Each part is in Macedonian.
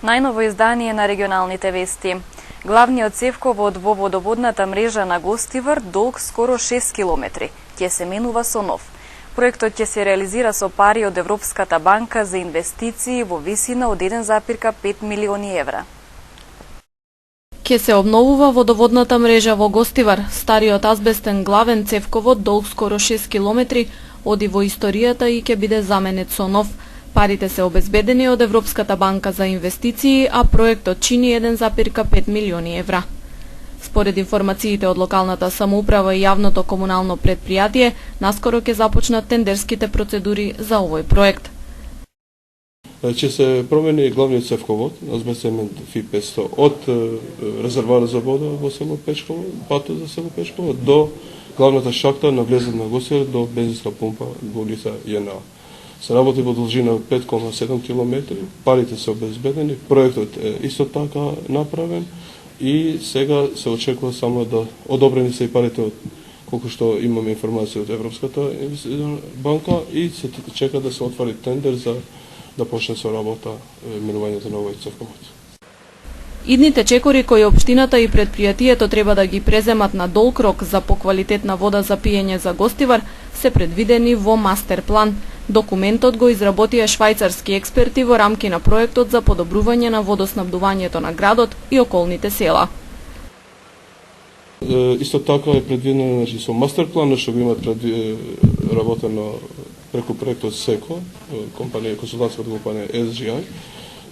Најново издание на регионалните вести. Главниот цевковод во водоводната мрежа на Гостивар, долг скоро 6 километри, ќе се менува со нов. Проектот ќе се реализира со пари од Европската банка за инвестиции во висина од 1,5 милиони евра. Ке се обновува водоводната мрежа во Гостивар. Стариот азбестен главен цевковод, долг скоро 6 километри, оди во историјата и ќе биде заменет со нов. Парите се обезбедени од Европската банка за инвестиции, а проектот чини 1,5 милиони евра. Според информациите од локалната самоуправа и јавното комунално предпријатие, наскоро ќе започнат тендерските процедури за овој проект. Ќе се промени главниот цевковод, азбестен ФИ-500, од резервоарот за вода во село Печково, патот за село Печково, до главната шахта на влезот на Гостивар до бензинска пумпа во улица ЈНА. Се работи во должина 5,7 км, парите се обезбедени, проектот е исто така направен и сега се очекува само да одобрени се и парите од колку што имаме информација од Европската банка и се чека да се отвори тендер за да почне со работа менувањето на овој цевковод. Идните чекори кои општината и предпријатието треба да ги преземат на долг рок за поквалитетна вода за пиење за Гостивар се предвидени во мастер план. Документот го изработија швајцарски експерти во рамки на проектот за подобрување на водоснабдувањето на градот и околните села. Исто така е предвидено со мастер план што го имат работено преку проектот СЕКО, компанија консултантска компанија SGI,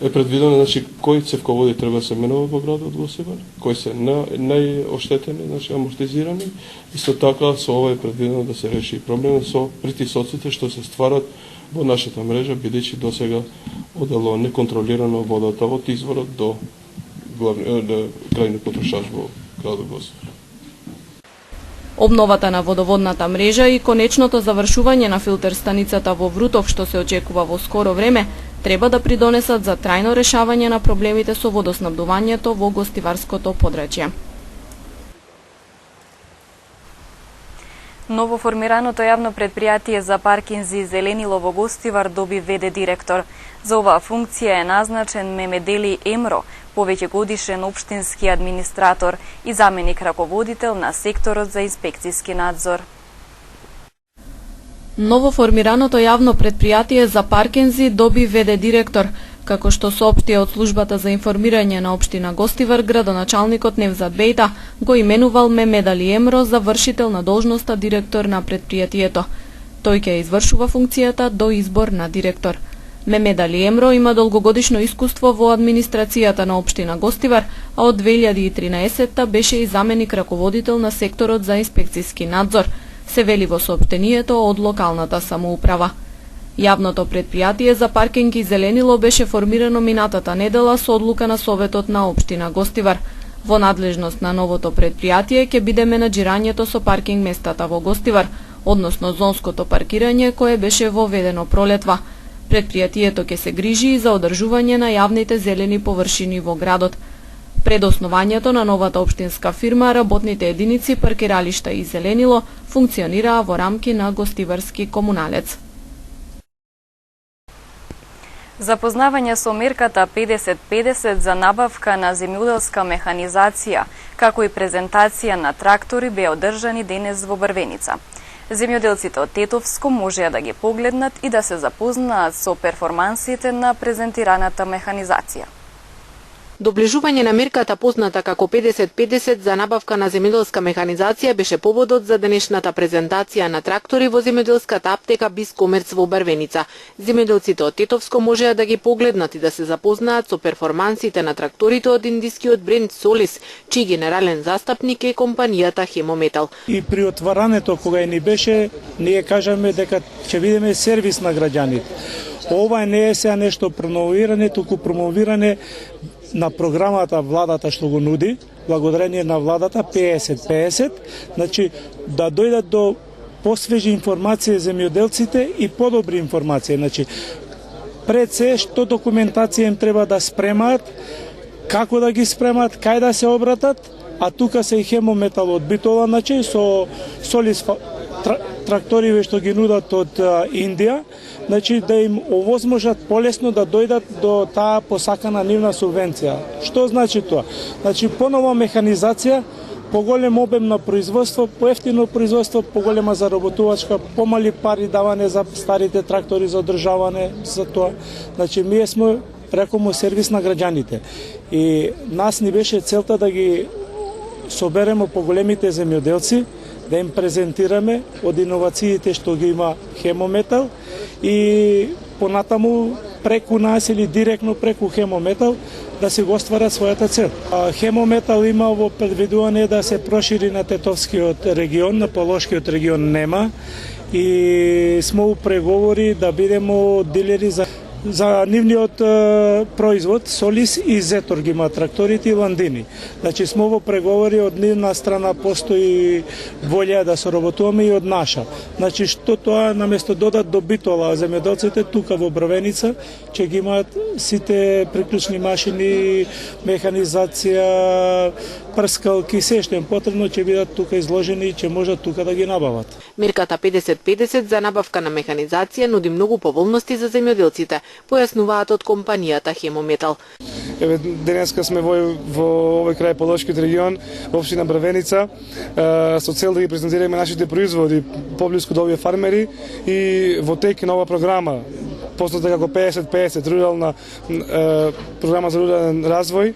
е предвидено кои цевководи треба да се менува во градот Гостивар, кои се најоштетени, амортизирани. Исто така со ова е предвидено да се реши проблемот со притисоците што се стварат во нашата мрежа, бидејќи досега одело неконтролирано водата од изворот до крајниот потрошач во градот Гостивар. Обновата на водоводната мрежа и конечното завршување на филтер станицата во Врутов, што се очекува во скоро време, треба да придонесат за трајно решавање на проблемите со водоснабдувањето во гостиварското подрачје. Новоформираното јавно предпријатие за паркинзи Зеленило во Гостивар доби ВД директор. За оваа функција е назначен Мемедели Емро, повеќегодишен општински администратор и заменик раководител на секторот за инспекцијски надзор. Новоформираното јавно предпријатие за паркинзи доби ВД директор, како што соопштија од службата за информирање на општина Гостивар, градоначалникот Невзат Бејта го именувал Мемедели Емро за вршител на должноста директор на предпријатието. Тој ќе извршува функцијата до избор на директор. Мемедели Емро има долгогодишно искуство во администрацијата на општина Гостивар, а од 2013 беше и заменик раководител на секторот за инспекцијски надзор, се вели во соопштението од локалната самоуправа. Јавното предпријатие за паркинги Зеленило беше формирано минатата недела со одлука на Советот на општина Гостивар. Во надлежност на новото предпријатие ќе биде менаџирањето со паркинг местата во Гостивар, односно зонското паркирање кое беше воведено пролетва. Предпријатието ќе се грижи и за одржување на јавните зелени површини во градот. Пред основањето на новата општинска фирма, работните единици паркиралишта и Зеленило функционираа во рамки на Гостиварски комуналец. Запознавање со мерката 50-50 за набавка на земјоделска механизација, како и презентација на трактори беа одржани денес во Брвеница. Земјоделците од Тетовско можеа да ги погледнат и да се запознаат со перформансите на презентираната механизација. Доближување на мерката позната како 50-50 за набавка на земјоделска механизација беше поводот за денешната презентација на трактори во земјоделската аптека Биз Комерц во Брвеница. Земјоделците од Тетовско можеа да ги погледнат и да се запознаат со перформансите на тракторите од индискиот бренд Солис, чиј генерален застапник е компанијата Хемометал. И при отварането кога ни беше, ние кажаме дека ќе видиме сервис на граѓаните. Ова не е сега нешто промовиране, туку промовиране на програмата владата што го нуди, благодарение на владата 50-50, значи да дојдат до посвежи информации земјоделците и подобри информации. Значи пред се што документација им треба да спремаат, како да ги спремаат, кај да се обратат а тука се и хемометал од Битола, значи со солис тракториве што ги нудат од Индија, значи да им овозможат полесно да дојдат до таа посакана нивна субвенција. Што значи тоа? Значи понова механизација, поголем обем на производство, поевтино производство, поголема заработувачка, помали пари даване за старите трактори за одржаване, за тоа. Значи ние сме рекомо сервис на граѓаните. И нас ни беше целта да ги собереме поголемите земјоделци, да им презентираме од иновациите што ги има Хемометал и понатаму преку нас или директно преку Хемометал да се го остварат својата цел. Хемометал има во предвидување да се прошири на Тетовскиот регион, на Полошкиот регион нема, и сме у преговори да бидеме дилери за нивниот производ. Солис и Зетор ги има тракторите и Ландини. Значи сме во преговори, од нивна страна постои волја да соработуваме и од наша. Значи што тоа наместо додат до Битола земјоделците тука во Брвеница ќе ги имаат сите приклучни машини, механизација, прскалки, се што им потребно ќе бидат тука изложени и ќе можат тука да ги набават. Мерката 50-50 за набавка на механизација нуди многу поволности за земјоделците, појаснуваат од компанијата Хемометал. Еве денеска сме во овој крај Полошкиот регион, во општина Брвеница, со цел да ги презентираме нашите производи поблиску до овие фармери и во тек нова програма позната како 50-50 рурална програма за рурален развој.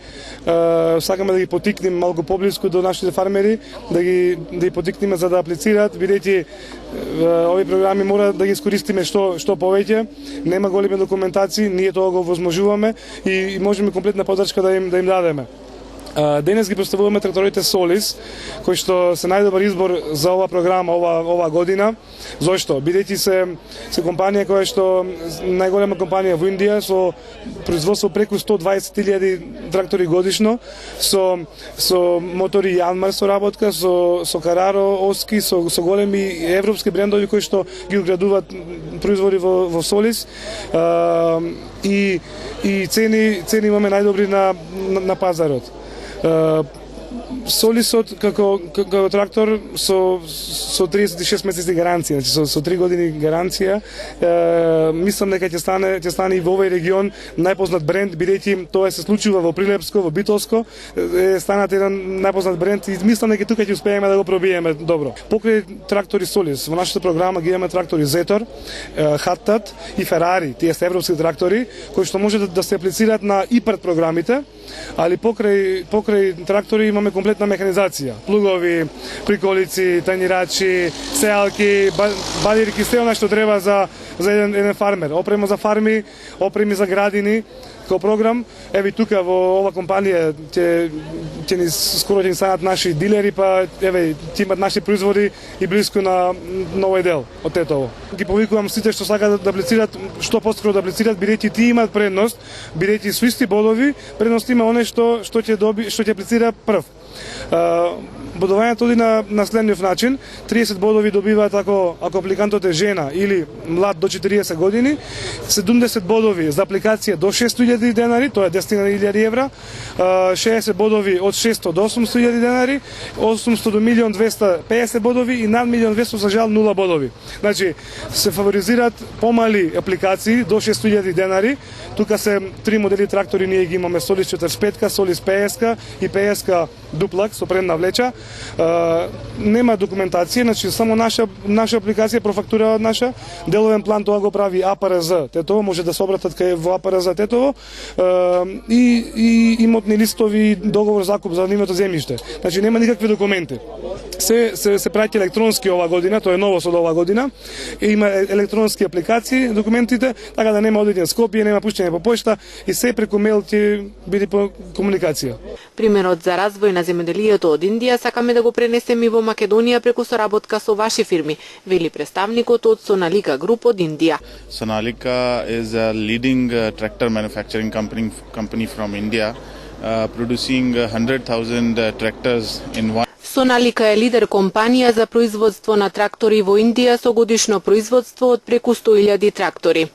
Сакаме да ги потикнеме малку поблиску до нашите фармери, да ги потикнеме за да аплицираат, бидејќи овие програми мора да ги искористиме што повеќе. Нема големи документации, ние тоа го возможуваме и можеме комплетна подршка да им дадеме. Денес ги представуваме тракторите Солис, кои што се најдобар избор за ова програма ова година. Зошто? Бидејќи се компанија која што најголема компанија во Индија со производство преку 120.000 трактори годишно, со мотори Јанмар со работка, со Караро, Оски, со големи европски брендови кои што ги ugradуваат производи во Солис. И цени имаме најдобри на пазарот. Солисот како трактор со 36 месеци гаранција, значи со 3 години гаранција, мислам дека ќе стане и во овој регион најпознат бренд, бидејќи тоа се случува во Прилепско, во Битолско, станат еден најпознат бренд и мислам дека тука ќе успееме да го пробиеме добро. Покрај трактори Солис, во нашата програма ги имаме трактори Зетор, Хаттат и Ферари, тие се европски трактори кои што може да се аплицираат на ИПАРТ програмите, али покрај трактори имаме комплетна механизација, плугови, приколици, танирачи, сеалки, бадирки, се она што треба за еден фармер, опрема за фарми, опреми за градини, како програм. Еве тука во ова компанија ќе скоро ќе станат наши дилери, па еве ќе имат наши производи и блиску на овој дел од Тетово. Ги повикувам сите што сакаат да аплицираат, што поскоро да аплицираат, бидејќи тие имаат предност, бидејќи со исти бодови, предност има оној што ќе аплицира прв. Бодувањето оди на следниот начин: 30 бодови добиваат ако апликантот е жена или млад до 40 години, 70 бодови за апликација до 600.000 денари, тоа е 10.000 евра, 60 бодови од 600 до 800.000 денари, 800 до 1.250.000 бодови и над 1.200.000 за жал 0 бодови. Значи се фаворизираат помали апликации до 600.000 денари. Тука се 3 модели трактори, ние ги имаме: Солис 45, Солис 50 и 50 дуплак со предна влеча. Нема документација, значи само наша апликација профактура од наша. Деловен план тоа го прави АПРЗ Тетово, може да се обратат кај во АПРЗ Тетово, и имотни листови, договор закуп за нивното земјиште. Значи нема никакви документи. Се праќа електронски ова година, тоа е новост од ова година. Има електронски апликации, документите, така да нема одење Скопје, нема пуштање по пошта и се преку мејл ќе биде по комуникација. Примерот за развој на земјоделието од Индија сакаме да го пренесеме и во Македонија преку соработка со ваши фирми, вели представникот од Sonalika Group од Индија. Sonalika is a leading tractor manufacturing company from India, producing 100,000 tractors in one. Sonalika е лидер компанија за производство на трактори во Индија со годишно производство од преку 100.000 трактори.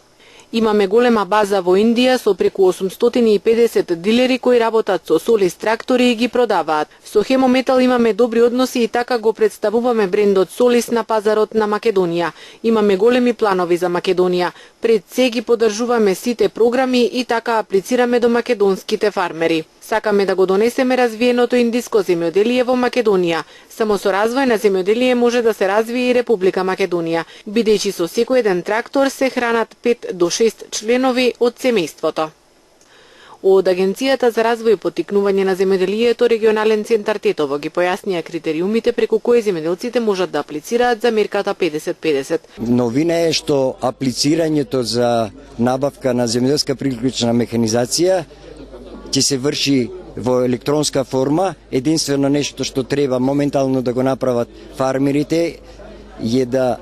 Имаме голема база во Индија со преку 850 дилери кои работат со Солис трактори и ги продаваат. Со Хемометал имаме добри односи и така го представуваме брендот Солис на пазарот на Македонија. Имаме големи планови за Македонија. Пред се ги поддржуваме сите програми и така аплицираме до македонските фармери. Сакаме да го донесеме развиеното индиско земјоделие во Македонија. Само со развој на земјоделие може да се развие и Република Македонија, бидејќи со секој еден трактор се хранат 5 до 6 членови од семејството. Од Агенцијата за развој и поттикнување на земјоделието регионален центар Тетово ги појаснија критериумите преку кои земјоделците можат да аплицираат за мерката 50-50. Новина е што аплицирањето за набавка на земјоделска приклучна механизација ќе се врши во електронска форма. Единствено нешто што треба моментално да го направат фармерите е да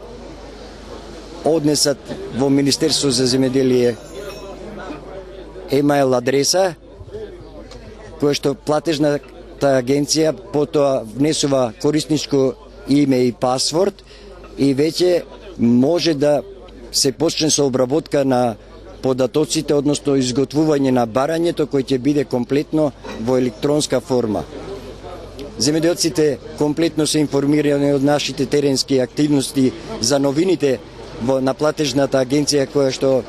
однесат во Министерство за земјоделие емаил адреса која што платежната агенција потоа внесува корисничко име и пасворд и веќе може да се почне со обработка на податоците, односно изготвување на барањето кој ќе биде комплетно во електронска форма. Земјоделците комплетно се информирани од нашите теренски активности за новините на платежната агенција која што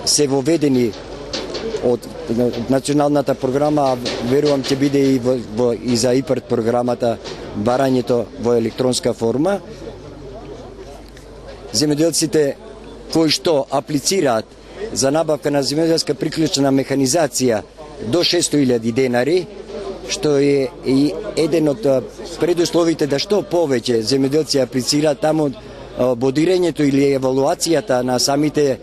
се воведени од националната програма, верувам ќе биде и за ИПАРД програмата барањето во електронска форма. Земјоделците кои што аплицираат за набавка на земјоделска приклучна механизација до 600.000 денари, што е и еден од предусловите да што повеќе земјоделци аплицираат, таму бодирањето или евалуацијата на самите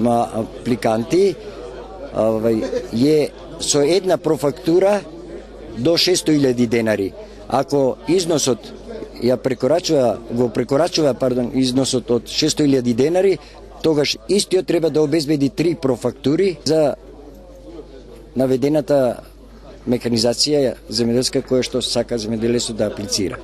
апликанти е со една профактура до 600.000 денари. Ако износот прекорачува износот од 600.000 денари, тогаш истиот треба да обезбеди 3 профактури за наведената механизација земјоделска која што сака земјоделецот да аплицира.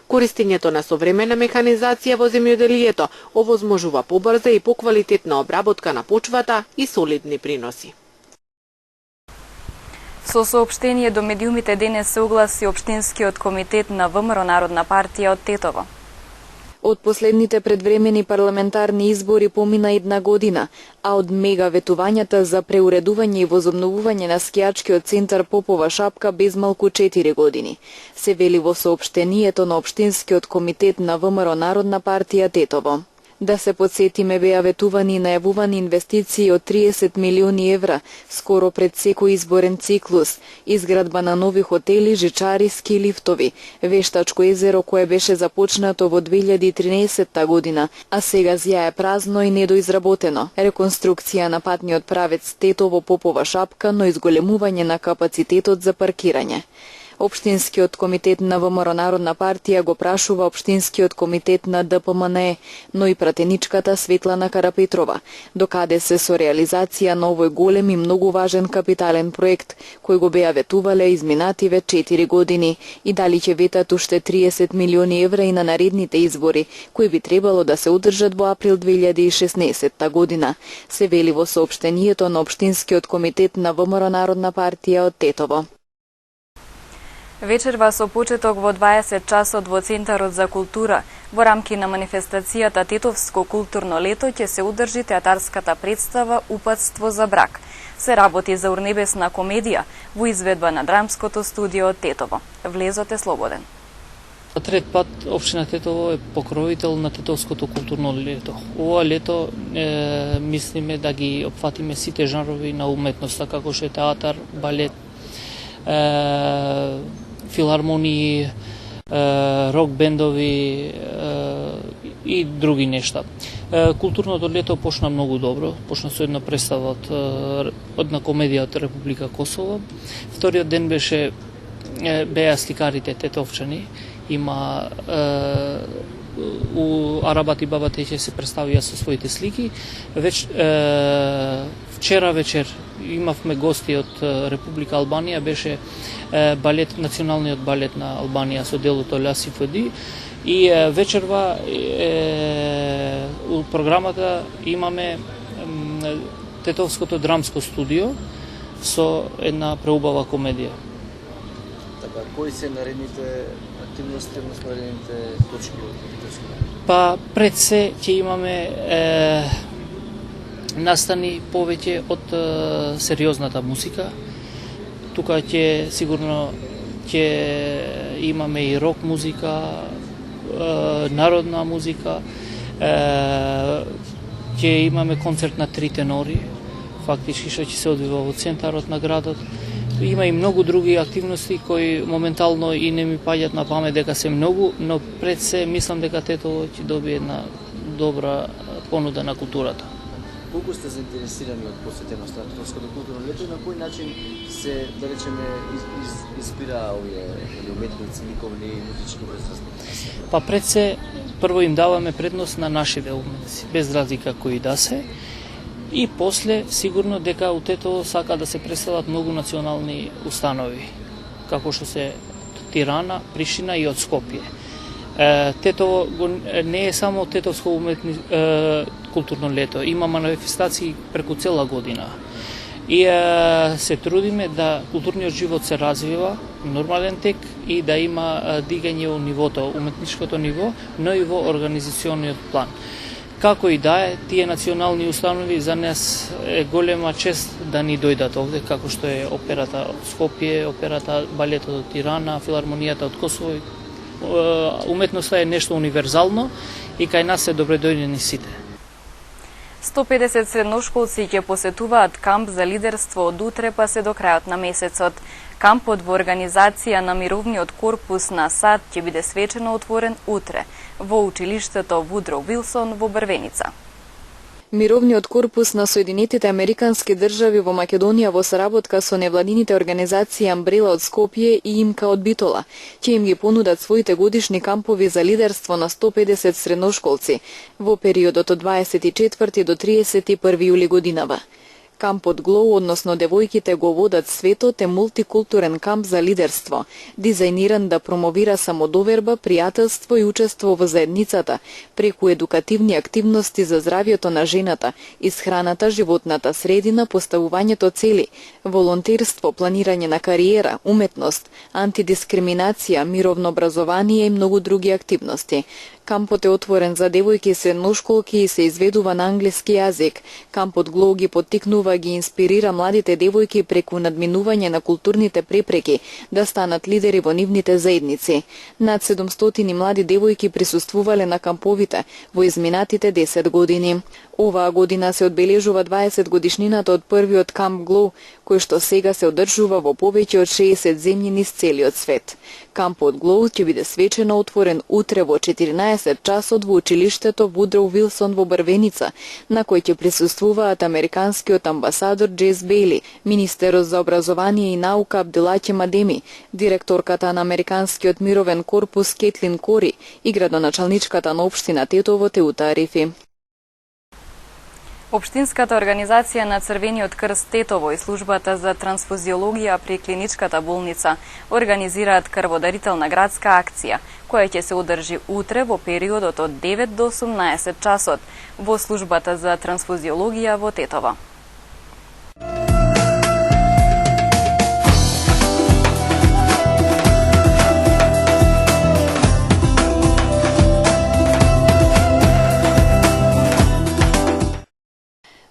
Користењето на современа механизација во земјоделието овозможува побрза и поквалитетна обработка на почвата и солидни приноси. Со соопштение до медиумите денес се огласи Општинскиот комитет на ВМРО Народна партија од Тетово. Од последните предвремени парламентарни избори помина една година, а од мега ветувањата за преуредување и возобновување на скијачкиот центар Попова шапка безмалку 4 години. Се вели во соопштението на Општинскиот комитет на ВМРО Народна партија Тетово. Да се подсетиме, беа ветувани и најавувани инвестиции од 30 милиони евра, скоро пред секој изборен циклус, изградба на нови хотели, жичари, ски лифтови, вештачко езеро кое беше започнато во 2013 година, а сега зјае празно и недоизработено, реконструкција на патниот правец Тетово-Попова шапка, но изголемување на капацитетот за паркирање. Општинскиот комитет на ВМРО Народна партија го прашува Општинскиот комитет на ДПМН, но и пратеничката Светлана Карапетрова, докаде се со реализација на овој голем и многу важен капитален проект, кој го беа ветувале изминативе 4 години и дали ќе ветат уште 30 милиони евра и на наредните избори, кои би требало да се одржат во април 2016 година, се вели во соопштението на Општинскиот комитет на ВМРО Народна партија од Тетово. Вечерва со почеток во 20 часот во Центарот за култура, во рамки на манифестацијата Тетовско културно лето ќе се одржи театарската представа Упатство за брак. Се работи за урнебесна комедија во изведба на драмското студио Тетово. Влезот е слободен. Трет пат општина Тетово е покровител на Тетовското културно лето. Ова лето мислиме да ги опфатиме сите жанрови на уметноста, како што е театар, балет, филармонии, рок бендови и други нешта. Културното лето почна многу добро, почна со една представа од на комедија од Република Косово. Вториот ден беа сликарите тетовчани, има у Арабат и Бабате ќе се представија со своите слики. Вчера вечер имавме гости од Република Албанија, беше балет, националниот балет на Албанија со делото Ла Симфоди, и вечерва у у програмата имаме Тетовското драмско студио со една преубава комедија. Така, кои се наредните активности, односно наредните точки од Тетовското? Па пред се ќе имаме настани повеќе од сериозната музика. Тука ќе сигурно ќе имаме и рок музика, народна музика, ќе имаме концерт на три тенори, фактички што ќе се одвива во центарот на градот. Има и многу други активности кои моментално и не ми паѓат на памет дека се многу, но пред се мислам дека Тетово ќе добие една добра понуда на културата. Колку сте заинтересирани од посетеноста на Тетовското културно лето и на кој начин се, да речеме, инспира овие уметници, ликовни и музички возрастници? Па пред се, прво им даваме предност на нашите уметници, без разлика кои да се. И после, сигурно дека у Тетово сака да се преселат многу национални установи, како што се Тирана, Пришина и од Скопје. Тетово не е само Тетовско културно лето, има манифестации преку цела година. И се трудиме да културниот живот се развива, нормален тек и да има дигање во нивото, уметничкото ниво, но и во организациониот план. Како и да е, тие национални установи за нас е голема чест да ни дојдат овде, како што е операта од Скопје, операта балетот од Тирана, филармонијата од Косово. Уметноста е нешто универзално и кај нас се добредојдени сите. 150 средношколци ќе посетуваат камп за лидерство од утре па се до крајот на месецот. Кампот во организација на Мировниот корпус на САД ќе биде свечено отворен утре во училиштето Вудро Вилсон во Брвеница. Мировниот корпус на Соединетите Американски држави во Македонија во соработка со невладините организации Амбрела од Скопје и Имка од Битола ќе им ги понудат своите годишни кампови за лидерство на 150 средношколци во периодот од 24 до 31 јули годинава. Кампот Глоу, односно девојките го водат светот, е мултикултурен камп за лидерство, дизајниран да промовира самодоверба, пријателство и учество во заедницата, преку едукативни активности за здравјето на жената, исхраната, животната средина, поставувањето цели, волонтерство, планирање на кариера, уметност, антидискриминација, мировно образование и многу други активности. Кампот е отворен за девојки и средношколки и се изведува на англиски јазик. Кампот Глоу ги поттикнува, ги инспирира младите девојки преку надминување на културните препреки да станат лидери во нивните заедници. Над 700 млади девојки присуствувале на камповите во изминатите 10 години. Оваа година се одбележува 20 годишнината од првиот камп Глоу, кој што сега се одржува во повеќе од 60 земји низ целиот свет. Кампот Глоу ќе биде свечено отворен утре во 14 часот во училиштето Вудро Вилсон во Брвеница, на кој ќе присуствуваат американскиот амбасадор Джес Бейли, министерот за образование и наука Абдулаќе Мадеми, директорката на американскиот мировен корпус Кетлин Кори и градоначалничката на општина Тетово Теута Арифи. Општинската организација на Црвениот крст Тетово и службата за трансфузиологија при клиничката болница организираат крводарителна градска акција, која ќе се одржи утре во периодот од 9 до 18 часот во службата за трансфузиологија во Тетово.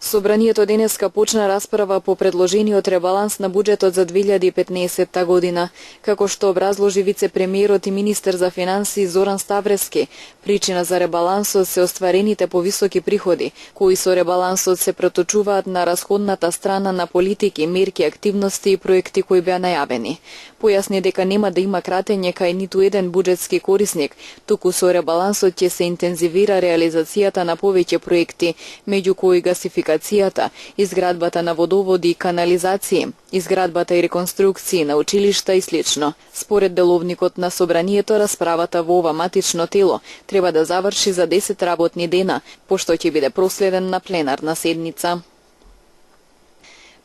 Собранието денеска почна расправа по предложениот ребаланс на буџетот за 2015 година. Како што образложи вице-премиерот и министер за финансии Зоран Ставрески, причина за ребалансот се остварените повисоки приходи, кои со ребалансот се преточуваат на расходната страна на политики, мерки, активности и проекти кои беа најавени. Појасни дека нема да има кратење кај ниту еден буџетски корисник, туку со ребалансот ќе се интензивира реализацијата на повеќе проекти, меѓу кои гасификацијата, изградбата на водоводи и канализации, изградбата и реконструкции на училишта и слично. Според деловникот на собранието, расправата во ова матично тело треба да заврши за 10 работни дена, пошто ќе биде проследен на пленарна седница.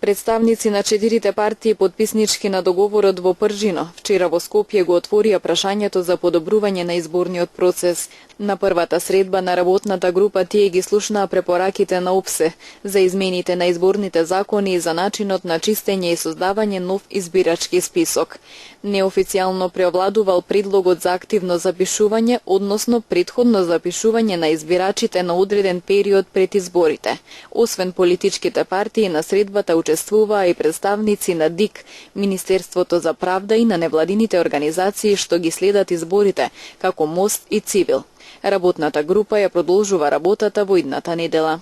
Представници на 4 партии подписнички на договорот во Пржино вчера во Скопје го отворија прашањето за подобрување на изборниот процес. На првата средба на работната група тие ги слушнаа препораките на ОПСЕ за измените на изборните закони и за начинот на чистење и создавање нов избирачки список. Неофицијално преовладувал предлогот за активно запишување, односно претходно запишување на избирачите на одреден период пред изборите. Освен политичките партии, на средбата учествуваа и представници на ДИК, Министерството за правда и на невладините организации што ги следат изборите, како МОСТ и Цивил. Работната група ја продолжува работата во идната недела.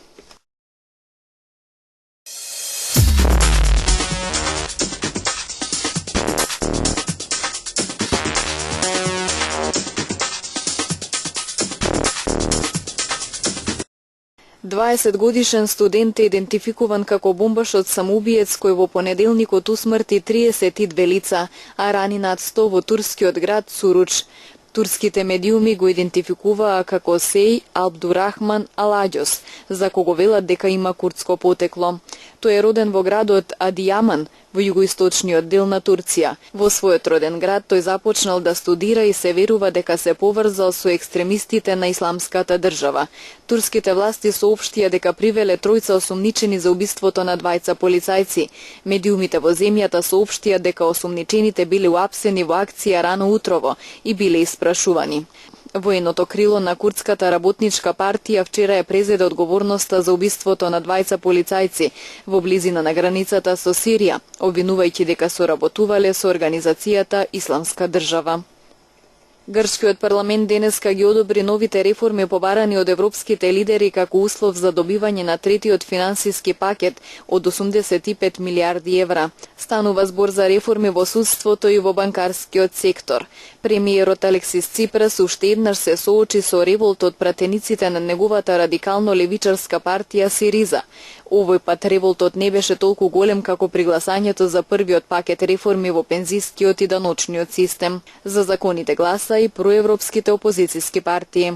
Дваесетгодишен студент е идентификуван како бомбашот самоубиец кој во понеделникот усмрти 32 лица, а рани над 100 во турскиот град Суруч. Турските медиуми го идентификуваа како Сеј Абдурахман Аладјос, за кого велат дека има курдско потекло. Тој е роден во градот Адијаман, во југоисточниот дел на Турција. Во својот роден град тој започнал да студира и се верува дека се поврзал со екстремистите на Исламската држава. Турските власти соопштија дека привеле тројца осумничени за убиството на двајца полицајци. Медиумите во земјата соопштија дека осумничените биле уапсени во акција рано утрово и биле испрашувани. Военото крило на Курдската работничка партија вчера е презеде одговорноста за убиството на двајца полицајци во близина на границата со Сирија, обвинувајќи дека соработувале со организацијата Исламска држава. Грчкиот парламент денеска ги одобри новите реформи побарани од европските лидери како услов за добивање на третиот финансиски пакет од 85 милиарди евра. Станува збор за реформи во судството и во банкарскиот сектор. Премиерот Алексис Ципрас уште еднаш се соочи со револт од пратениците на неговата радикално левичарска партија Сириза. Овој пат револтот не беше толку голем како при гласањето за првиот пакет реформи во пензискиот и даночниот систем. За законите гласа и проевропските опозициски партии.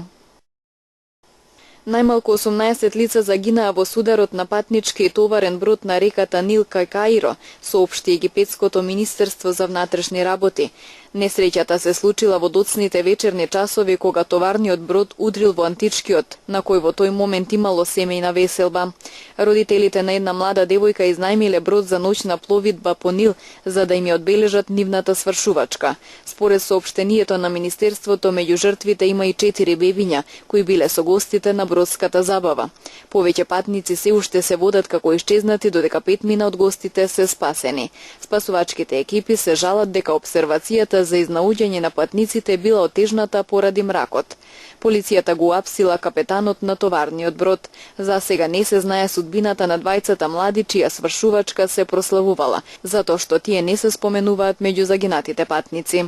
Најмалку 18 лица загинаа во сударот на патнички и товарен брод на реката Нил кај Каиро, соопшти Египетското министерство за внатрешни работи. Несреќата се случила во доцните вечерни часови кога товарниот брод удрил во античкиот, на кој во тој момент имало семејна веселба. Родителите на една млада девојка изнајмиле брод за ноќна пловидба по Нил, за да им ја одбележат нивната свршувачка. Според соопштението на министерството, меѓу жртвите има и 4 бебиња, кои биле со гостите на бродската забава. Повеќе патници се уште се водат како исчезнати, додека 5 од гостите се спасени. Спасувачките екипи се жалат дека обсервацијата за изнаоѓање на патниците била отежната поради мракот. Полицијата го апсила капетанот на товарниот брод. За сега не се знае судбината на двајцата млади чија свршувачка се прославувала, затоа што тие не се споменуваат меѓу загинатите патници.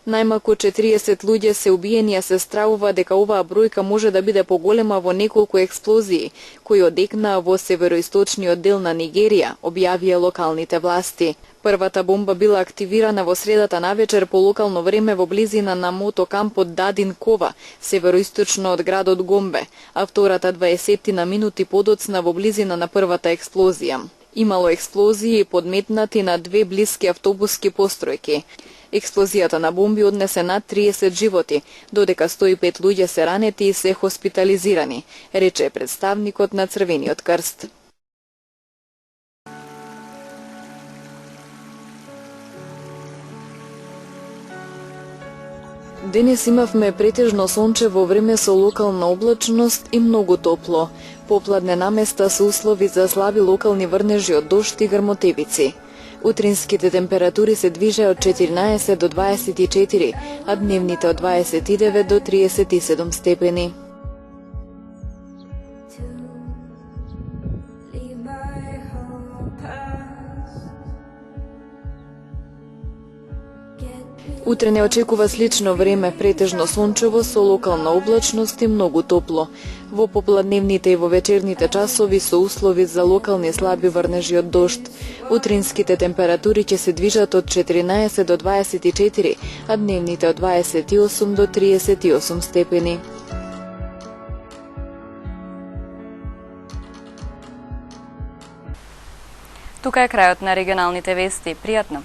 Најмалку 40 луѓе се убиени, а се стравува дека оваа бројка може да биде поголема во неколку експлозии, кои одекнаа во североисточниот дел на Нигерија, објавија локалните власти. Првата бомба била активирана во средата навечер по локално време во близина на мотокампот Дадин Кова, североисточно од градот Гомбе, а втората 20 минути подоцна во близина на првата експлозија. Имало експлозии подметнати на 2 блиски автобуски постројки. Експлозијата на бомби однесе над 30 животи, додека 105 луѓе се ранети и се хоспитализирани, рече представникот на Црвениот крст. Денес имавме претежно сончево време со локална облачност и многу топло. Попладне наместа се услови за слаби локални врнежи од дожд и грмотевици. Утринските температури се движеа од 14 до 24, а дневните од 29 до 37 степени. Утре не очекува слично време, претежно сончево со локална облачност и многу топло. Во попладневните и во вечерните часови со услови за локални слаби врнежи од дожд. Утринските температури ќе се движат од 14 до 24, а дневните од 28 до 38 степени. Тука е крајот на регионалните вести. Пријатно!